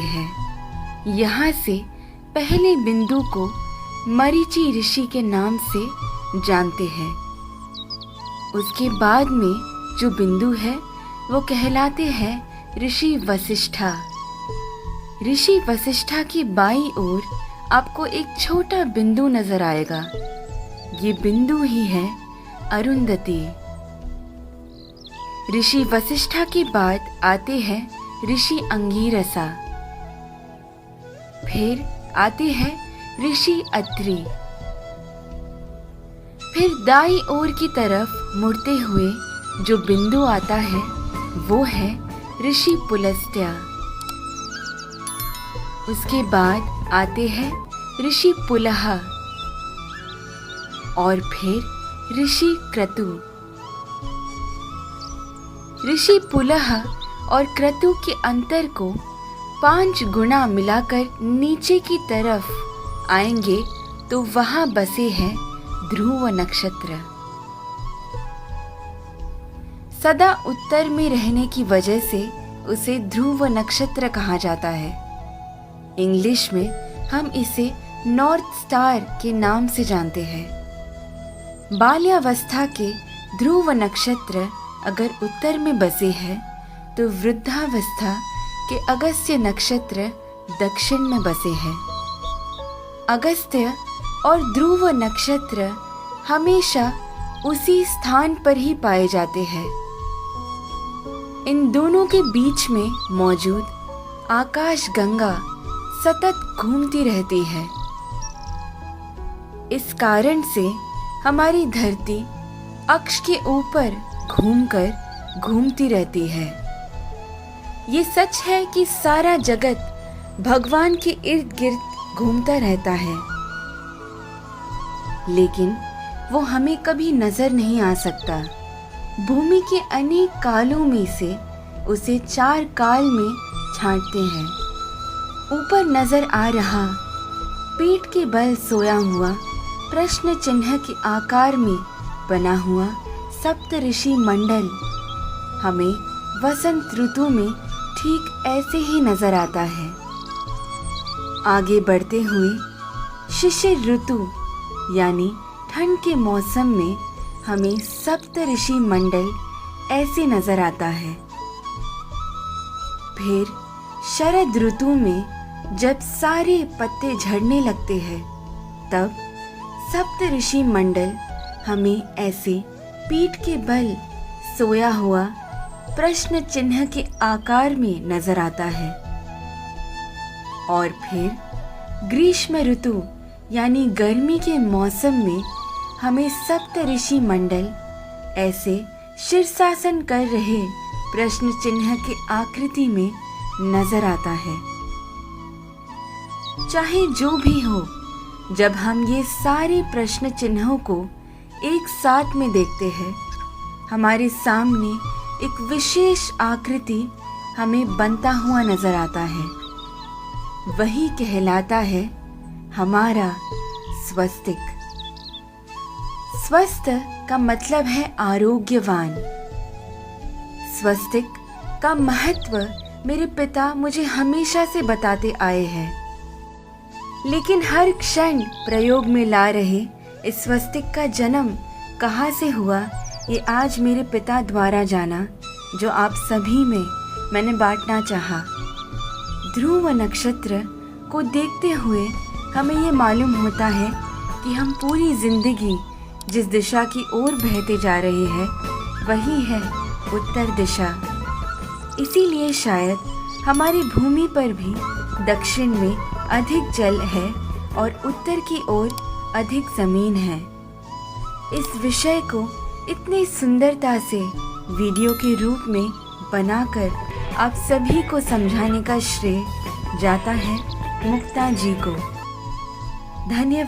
हैं। यहाँ से पहले बिंदु को मरीचि ऋषि के नाम से जानते हैं। उसके बाद में जो बिंदु है वो कहलाते हैं ऋषि वशिष्ठा। ऋषि वशिष्ठा की बाईं ओर आपको एक छोटा बिंदु नजर आएगा। ये बिंदु ही है अरुंधति। ऋषि वशिष्ठा के बाद आते हैं ऋषि अंगीरसा, फिर आते हैं ऋषि अत्रि, फिर दाईं ओर की तरफ मुड़ते हुए जो बिंदु आता है वो है ऋषि पुलस्त्य। उसके बाद आते हैं ऋषि पुलह और फिर ऋषि क्रतु। ऋषि पुलह और क्रतु के अंतर को 5 गुना मिलाकर नीचे की तरफ आएंगे तो वहां बसे हैं ध्रुव नक्षत्र। सदा उत्तर में रहने की वजह से उसे ध्रुव नक्षत्र कहा जाता है। इंग्लिश में हम इसे नॉर्थ स्टार के नाम से जानते हैं। बाल्यावस्था के ध्रुव नक्षत्र अगर उत्तर में बसे हैं तो वृद्धावस्था के अगस्त्य नक्षत्र दक्षिण में बसे हैं। अगस्त्य और ध्रुव नक्षत्र हमेशा उसी स्थान पर ही पाए जाते हैं। इन दोनों के बीच में मौजूद आकाश गंगा सतत घूमती रहती है। इस कारण से हमारी धरती अक्ष के ऊपर घूमकर घूमती रहती है। ये सच है कि सारा जगत भगवान के इर्द गिर्द घूमता रहता है, लेकिन वो हमें कभी नजर नहीं आ सकता। भूमि के अनेक कालों में से उसे 4 काल में छांटते हैं। ऊपर नजर आ रहा पीठ के बल सोया हुआ प्रश्न चिन्ह के आकार में बना हुआ सप्त ऋषि मंडल हमें वसंत ऋतु में ठीक ऐसे ही नजर आता है। आगे बढ़ते हुए शिशिर ऋतु यानी ठंड के मौसम में हमें सप्त ऋषि मंडल ऐसे नजर आता है। फिर शरद ऋतु में जब सारे पत्ते झड़ने लगते हैं तब सप्त ऋषि मंडल हमें ऐसे पीठ के बल सोया हुआ प्रश्न चिन्ह के आकार में नजर आता है। और फिर ग्रीष्म ऋतु यानी गर्मी के मौसम में हमें सप्त ऋषि मंडल ऐसे शीर्षासन कर रहे प्रश्न चिन्ह के आकृति में नजर आता है। चाहे जो भी हो, जब हम ये सारे प्रश्न चिन्हों को एक साथ में देखते हैं, हमारे सामने एक विशेष आकृति हमें बनता हुआ नजर आता है। वही कहलाता है हमारा स्वस्तिक। स्वस्थ का मतलब है आरोग्यवान। स्वस्तिक का महत्व मेरे पिता मुझे हमेशा से बताते आए हैं, लेकिन हर क्षण प्रयोग में ला रहे इस स्वस्तिक का जन्म कहाँ से हुआ ये आज मेरे पिता द्वारा जाना, जो आप सभी में मैंने बांटना चाहा। ध्रुव नक्षत्र को देखते हुए हमें ये मालूम होता है कि हम पूरी जिंदगी जिस दिशा की ओर बहते जा रहे हैं वही है उत्तर दिशा। इसीलिए शायद हमारी भूमि पर भी दक्षिण में अधिक जल है और उत्तर की ओर अधिक जमीन है। इस विषय को इतनी सुंदरता से वीडियो के रूप में बनाकर आप सभी को समझाने का श्रेय जाता है मुक्ता जी को। धन्यवाद।